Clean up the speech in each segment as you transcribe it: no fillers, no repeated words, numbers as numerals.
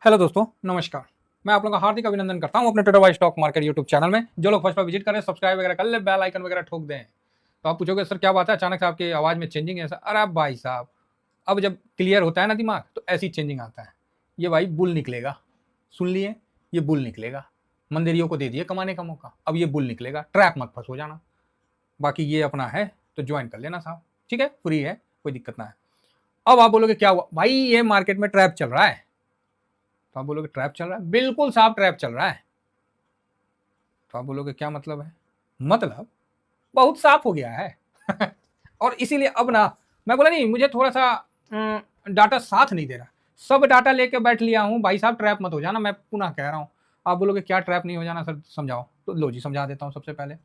Hello दोस्तों, नमस्कार। मैं आप लोगों का हार्दिक अभिनंदन करता हूं अपने trader wise stock market YouTube channel में। जो लोग फर्स्ट बार विजिट करें, सब्सक्राइब वगैरह कर ले, बेल आइकन वगैरह ठोक दें। तो आप पूछोगे सर क्या बात है, अचानक से आपकी आवाज़ में चेंजिंग है? सर अरे भाई साहब, अब जब क्लियर होता है ना दिमाग, तो ऐसी चेंजिंग आता है। ये भाई बुल निकलेगा, सुन लिए, ये बुल निकलेगा। मंदिरियों को दे दिए कमाने का मौका, अब ये बुल निकलेगा, ट्रैप मत फंस हो जाना। बाकी ये अपना है तो ज्वाइन कर लेना साहब, ठीक है, फ्री है, कोई दिक्कत ना है। अब आप बोलोगे क्या हुआ भाई, ये मार्केट में ट्रैप चल रहा है। तो आप बोलोगे ट्रैप चल रहा है, बिल्कुल साफ ट्रैप चल रहा है। तो आप बोलोगे क्या मतलब है? मतलब बहुत साफ हो गया है। और इसीलिए अब ना, मैं बोला नहीं, मुझे थोड़ा सा डाटा साथ नहीं दे रहा। सब डाटा लेके बैठ लिया हूं भाई साहब, ट्रैप मत हो जाना, मैं पुनः कह रहा हूं। आप बोलोगे क्या ट्रैप नहीं हो जाना सर, समझाओ। तो लो जी, समझा देता हूं। सबसे पहले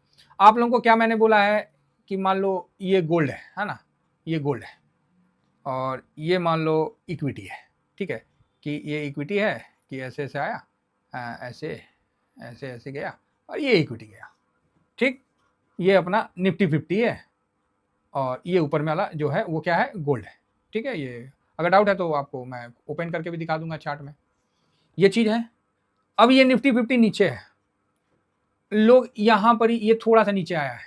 आप लोगों को क्या मैंने बोला है कि मान लो ये गोल्ड है ना, ये गोल्ड है और ये मान लो इक्विटी है, ठीक है, कि ये इक्विटी है कि ऐसे ऐसे आया, ऐसे ऐसे ऐसे गया और ये इक्विटी गया, ठीक। ये अपना निफ्टी 50 है और ये ऊपर में वाला जो है वो क्या है, गोल्ड है, ठीक है। ये अगर डाउट है तो आपको मैं ओपन करके भी दिखा दूंगा चार्ट में, ये चीज़ है। अब ये निफ्टी 50 नीचे है, लोग यहाँ पर ही, ये थोड़ा सा नीचे आया है,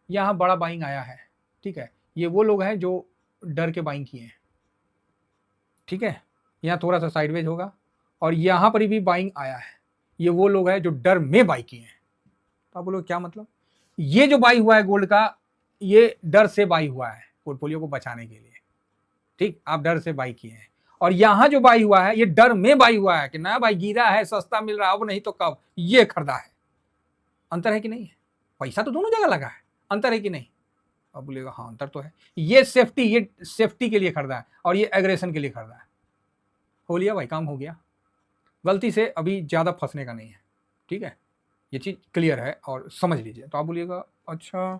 यहाँ बड़ा बाइंग आया है, ठीक है। ये वो लोग हैं जो डर के बाइंग किए हैं, ठीक है। यहाँ थोड़ा सा साइडवेज होगा और यहाँ पर भी बाइंग आया है, ये वो लोग हैं जो डर में बाई किए हैं। तो आप बोलो क्या मतलब? ये जो बाई हुआ है गोल्ड का, ये डर से बाई हुआ है पोर्टफोलियो को बचाने के लिए, ठीक। आप डर से बाई किए हैं और यहां जो बाई हुआ है ये डर में बाई हुआ है कि ना भाई गिरा है, सस्ता मिल रहा है, अब नहीं तो कब, ये खरीदा है। अंतर है कि नहीं है? पैसा तो दोनों जगह लगा है, अंतर है कि नहीं? अब बोलेगा हाँ अंतर तो है। ये सेफ्टी के लिए खरीदा है और ये एग्रेशन के लिए खरीदा है। हो लिया भाई, काम हो गया। गलती से अभी ज्यादा फंसने का नहीं है, ठीक है। ये चीज़ क्लियर है और समझ लीजिए। तो आप बोलिएगा अच्छा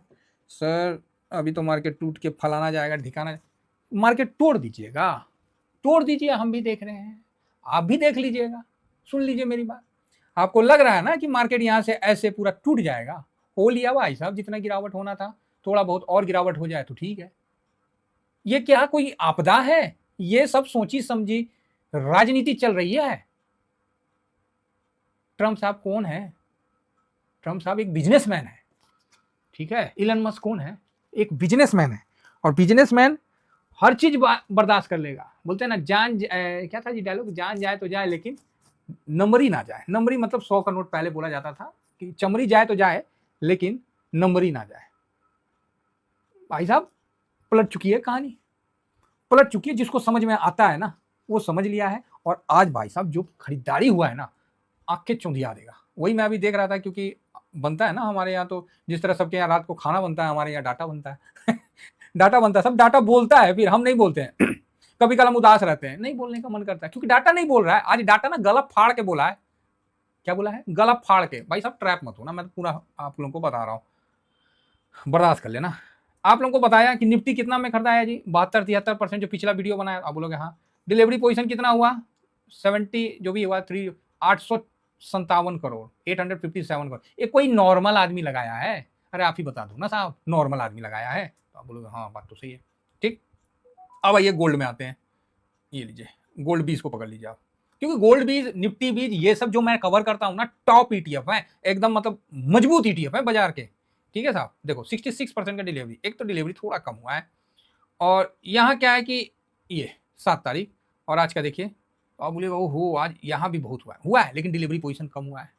सर, अभी तो मार्केट टूट के फलाना जाएगा ढिकाना, मार्केट तोड़ दीजिएगा, तोड़ दीजिए, हम भी देख रहे हैं, आप भी देख लीजिएगा। सुन लीजिए मेरी बात। आपको लग रहा है ना कि मार्केट यहाँ से ऐसे पूरा टूट जाएगा, हो लिया भाई साहब, जितना गिरावट होना था थोड़ा बहुत और गिरावट हो जाए तो ठीक है। ये क्या कोई आपदा है? ये सब सोची समझी राजनीति चल रही है। ट्रम्प साहब कौन है? ट्रम्प साहब एक बिजनेसमैन है, ठीक है। इलन मस्क कौन है? एक बिजनेसमैन है और बिजनेसमैन हर चीज बर्दाश्त कर लेगा। बोलते हैं ना, क्या था जी डायलॉग, जान जाए तो जाए लेकिन नंबरी ना जाए। नंबरी मतलब 100 का नोट पहले बोला जाता था कि चमड़ी जाए तो जाए लेकिन नंबरी ना जाए। भाई साहब पलट चुकी है कहानी, पलट चुकी है। जिसको समझ में आता है ना वो समझ लिया है। और आज भाई साहब जो खरीदारी हुआ है ना, आंखें चौंधिया देगा। वही मैं अभी देख रहा था, क्योंकि बनता है ना हमारे यहाँ, तो जिस तरह सबके यहाँ रात को खाना बनता है, हमारे यहाँ डाटा बनता है। डाटा बनता है, सब डाटा बोलता है, फिर हम नहीं बोलते हैं। कभी कल हम उदास रहते हैं, नहीं बोलने का मन करता है क्योंकि डाटा नहीं बोल रहा है। आज डाटा ना गला फाड़ के बोला है। क्या बोला है? गला फाड़ के। भाई साहब ट्रैप मत हो ना, मैं तो पूरा आप लोगों को बता रहा हूँ, बर्दाश्त कर लेना। आप लोगों को बताया कि निफ्टी कितना में खरीदा है जी, 72-73%, जो पिछला वीडियो बनाया। आप बोलोगे हाँ। डिलीवरी पोजीशन कितना हुआ? 70 जो भी हुआ, 857 करोड़, 857 करोड़। ये कोई नॉर्मल आदमी लगाया है? अरे आप ही बता दो ना साहब, नॉर्मल आदमी लगाया है? तो आप बोलोगे हाँ बात तो सही है, ठीक। अब आइए गोल्ड में आते हैं। ये लीजिए गोल्ड बीज को पकड़ लीजिए आप, क्योंकि गोल्ड बीज, निफ्टी बीज, ये सब जो मैं कवर करता हूं ना, टॉप ईटीएफ है एकदम, मतलब मजबूत ईटीएफ है बाजार के, ठीक है साहब। देखो 66% का डिलीवरी, एक तो डिलीवरी थोड़ा कम हुआ है और यहाँ क्या है कि ये 7 तारीख और आज का देखिए। तो आप बोलिएगा ओहो आज यहाँ भी बहुत हुआ है लेकिन डिलीवरी पोजीशन कम हुआ है।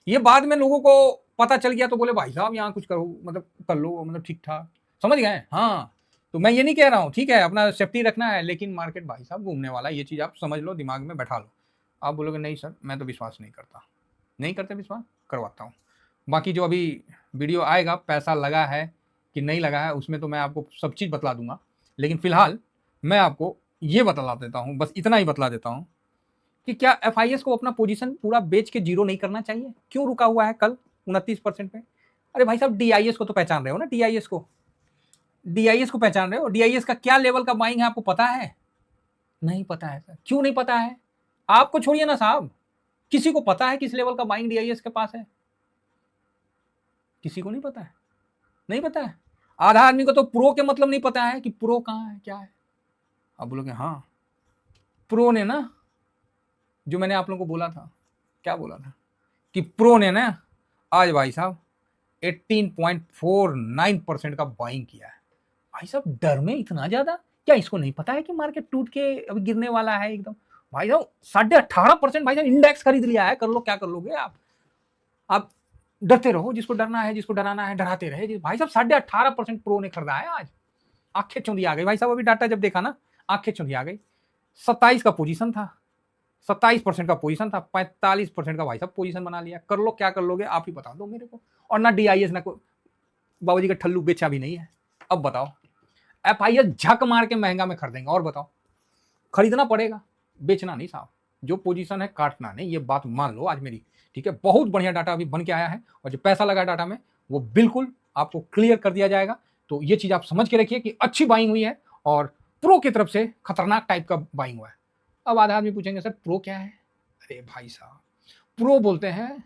ये बाद में लोगों को पता चल गया तो बोले भाई साहब यहाँ कुछ करो, मतलब कर लो, मतलब ठीक ठाक, समझ गए? हाँ। तो मैं ये नहीं कह रहा हूँ, ठीक है, अपना सेफ्टी रखना है, लेकिन मार्केट भाई साहब घूमने वाला है, ये चीज़ आप समझ लो, दिमाग में बैठा लो। आप बोलोगे नहीं सर मैं तो विश्वास नहीं करता, नहीं करते विश्वास, करवाता हूँ। बाकी जो अभी वीडियो आएगा, पैसा लगा है कि नहीं लगा है, उसमें तो मैं आपको सब चीज़ बतला दूंगा। लेकिन फिलहाल मैं आपको ये बतला देता हूँ, बस इतना ही बतला देता हूँ कि क्या एफआईएस को अपना पोजीशन पूरा बेच के जीरो नहीं करना चाहिए? क्यों रुका हुआ है कल 29% पे? अरे भाई साहब डीआईएस को तो पहचान रहे हो ना, डीआईएस को, डीआईएस को पहचान रहे हो? डीआईएस का क्या लेवल का बाइंग है आपको पता है? नहीं पता है सर, क्यों नहीं पता है? आपको छोड़िए ना साहब, किसी को पता है किस लेवल का बाइंग डीआईएस के पास है? किसी को नहीं पता है, नहीं पता है। आधा आदमी को तो प्रो के मतलब नहीं पता है कि प्रो कहाँ है, क्या है। अब बोलोगे हाँ, प्रो ने ना जो मैंने आप लोगों को बोला था, क्या बोला था कि प्रो ने ना आज भाई साहब 18.49% का बाइंग किया है। भाई साहब डर में इतना ज्यादा, क्या इसको नहीं पता है कि मार्केट टूट के अभी गिरने वाला है एकदम? भाई साहब 18.5% भाई साहब इंडेक्स खरीद लिया है। कर लो क्या कर लोगे आप डरते रहो, जिसको डरना है जिसको डराना है डराते रहे। भाई साहब 18.5% प्रो ने खरीदा है आज। आंखें चुंधी आ गई भाई साहब, अभी डाटा जब देखा ना आंखें चुंधी आ गई। 27 का पोजीशन था, 27% का पोजीशन था, 45% का भाई साहब पोजीशन बना लिया। कर लो क्या कर लोगे आप ही बता दो मेरे को। और ना DIS ना बाबूजी का ठल्लू बेचा भी नहीं है। अब बताओ FIS झक मार के महंगा में खरीदेंगे। और बताओ खरीदना पड़ेगा, बेचना नहीं साहब। जो पोजीशन है काटना नहीं, ये बात मान लो आज मेरी, ठीक है। बहुत बढ़िया डाटा अभी बन के आया है और जो पैसा लगा डाटा में वो बिल्कुल आपको क्लियर कर दिया जाएगा। तो ये चीज आप समझ के रखिए कि अच्छी बाइंग हुई है और प्रो की तरफ से खतरनाक टाइप का बाइंग हुआ है। अब आधा आदमी पूछेंगे सर प्रो क्या है? अरे भाई साहब प्रो बोलते हैं,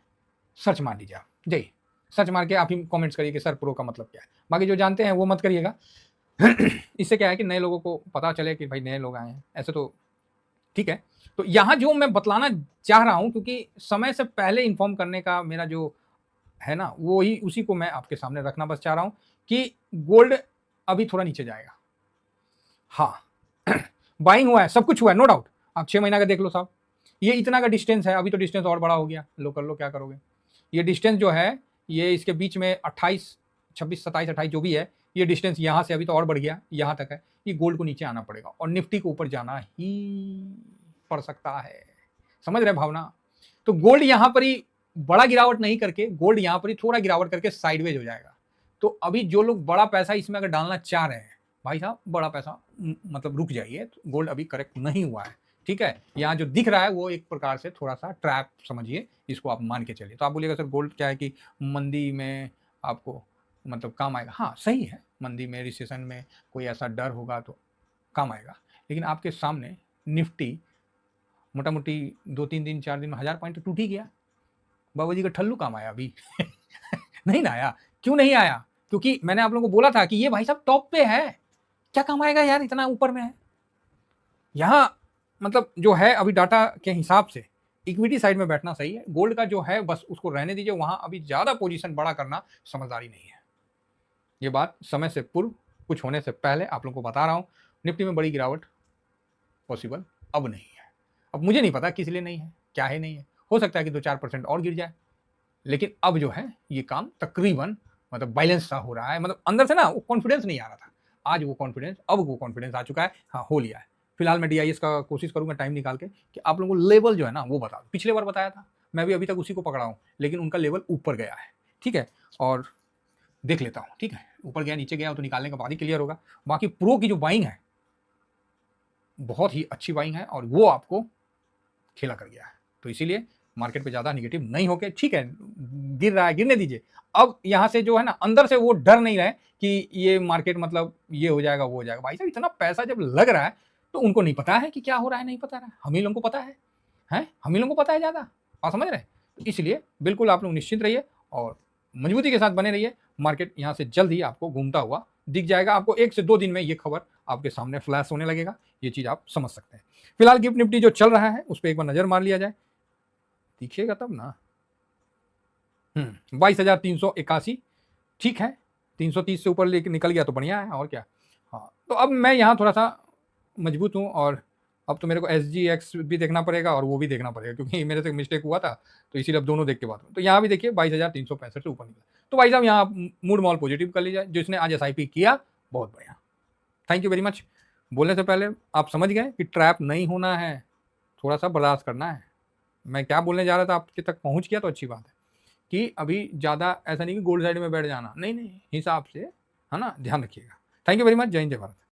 सर्च मार लीजिए आप, जाइए सर्च मार के आप ही कमेंट्स करिए कि सर प्रो का मतलब क्या है। बाकी जो जानते हैं वो मत करिएगा। इससे क्या है कि नए लोगों को पता चले कि भाई नए लोग आए हैं, ऐसे तो ठीक है। तो यहां जो मैं बतलाना चाह रहा हूं, क्योंकि समय से पहले इन्फॉर्म करने का मेरा जो है ना, वो ही उसी को मैं आपके सामने रखना बस चाह रहा हूं कि गोल्ड अभी थोड़ा नीचे जाएगा। हाँ बाइंग हुआ है, सब कुछ हुआ है, नो डाउट। आप 6 महीना का देख लो साहब, ये इतना का डिस्टेंस है। अभी तो डिस्टेंस और बड़ा हो गया, लो कर लो क्या करोगे। ये डिस्टेंस जो है ये इसके बीच में 28, 26, 27, 28 जो भी है, ये डिस्टेंस यहाँ से अभी तो और बढ़ गया, यहाँ तक है। ये गोल्ड को नीचे आना पड़ेगा और निफ्टी को ऊपर जाना ही पड़ सकता है। समझ रहे भावना? तो गोल्ड यहाँ पर ही बड़ा गिरावट नहीं करके, गोल्ड यहाँ पर ही थोड़ा गिरावट करके साइडवेज हो जाएगा। तो अभी जो लोग बड़ा पैसा इसमें अगर डालना चाह रहे हैं, भाई साहब बड़ा पैसा मतलब रुक जाइए, गोल्ड अभी करेक्ट नहीं हुआ है, ठीक है। यहाँ जो दिख रहा है वो एक प्रकार से थोड़ा सा ट्रैप समझिए, इसको आप मान के चलिए। तो आप बोलिएगा सर गोल्ड क्या है कि मंदी में आपको मतलब काम आएगा? हाँ सही है, मंदी में रिसेशन में कोई ऐसा डर होगा तो काम आएगा। लेकिन आपके सामने निफ्टी मोटा मोटी 2-3 दिन 4 दिन में 1000 पॉइंट तो टूट ही गया। बाबा जी का ठल्लू काम आया अभी? नहीं ना आया। क्यों नहीं आया? क्योंकि मैंने आप लोगों को बोला था कि ये भाई साहब टॉप पे है, क्या काम आएगा यार, इतना ऊपर में है। यहाँ मतलब जो है अभी डाटा के हिसाब से इक्विटी साइड में बैठना सही है। गोल्ड का जो है बस उसको रहने दीजिए, वहां अभी ज्यादा पोजीशन बड़ा करना समझदारी नहीं है। ये बात समय से पूर्व, कुछ होने से पहले आप लोगों को बता रहा हूं। निफ्टी में बड़ी गिरावट पॉसिबल अब नहीं है। अब मुझे नहीं पता किस लिए नहीं है, क्या है नहीं है, हो सकता है कि 2-4% और गिर जाए। लेकिन अब जो है ये काम तकरीबन मतलब बैलेंस सा हो रहा है। मतलब अंदर से ना वो कॉन्फिडेंस नहीं आ रहा था, आज वो कॉन्फिडेंस, अब वो कॉन्फिडेंस आ चुका है। हाँ हो लिया है। फिलहाल मैं DIS का कोशिश करूंगा टाइम निकाल के कि आप लोगों को लेवल जो है ना वो बता दूं। पिछले बार बताया था, मैं भी अभी तक उसी को पकड़ा हूं, लेकिन उनका लेवल ऊपर गया है, ठीक है। और देख लेता हूं, ठीक है, ऊपर गया नीचे गया तो निकालने के बाद ही क्लियर होगा। बाकी प्रो की जो बाइंग है बहुत ही अच्छी बाइंग है और वो आपको खेला कर गया है। तो इसीलिए मार्केट पे ज्यादा निगेटिव नहीं होके, ठीक है गिर रहा है गिरने दीजिए। अब यहां से जो है ना अंदर से वो डर नहीं रहे कि ये मार्केट मतलब ये हो जाएगा वो हो जाएगा। भाई साहब इतना पैसा जब लग रहा है तो उनको नहीं पता है कि क्या हो रहा है, नहीं पता रहा, हम ही लोगों को पता है, हम ही लोगों को पता है ज्यादा। आप समझ रहे हैं? तो इसलिए बिल्कुल आप लोग निश्चिंत रहिए और मजबूती के साथ बने रहिए। मार्केट यहाँ से जल्द ही आपको घूमता हुआ दिख जाएगा। आपको 1 से 2 दिन में ये खबर आपके सामने फ्लैश होने लगेगा, ये चीज आप समझ सकते हैं। फिलहाल गिफ्ट निफ्टी जो चल रहा है उस पर एक बार नजर मार लिया जाए, दिखेगा तब ना। 22,381, ठीक है। 330 से ऊपर लेके निकल गया तो बढ़िया है, और क्या। हाँ तो अब मैं यहाँ थोड़ा सा मजबूत हूँ और अब तो मेरे को SGX भी देखना पड़ेगा और वो भी देखना पड़ेगा, क्योंकि मेरे से मिस्टेक हुआ था, तो इसीलिए अब दोनों देख के बात हूँ। तो यहाँ भी देखिए 22,365 से ऊपर निकला। तो भाई साहब यहाँ मूड मॉल पॉजिटिव कर लीजिए, जिसने आज SIP किया बहुत बढ़िया, थैंक यू वेरी मच। बोलने से पहले आप समझ गए कि ट्रैप नहीं होना है, थोड़ा सा बर्दाश्त करना है। मैं क्या बोलने जा रहा था आपके तक पहुंच गया तो अच्छी बात है कि अभी ज़्यादा ऐसा नहीं कि गोल्ड साइड में बैठ जाना, नहीं नहीं, हिसाब से, है ना, ध्यान रखिएगा। थैंक यू वेरी मच, जय हिंद जय भारत।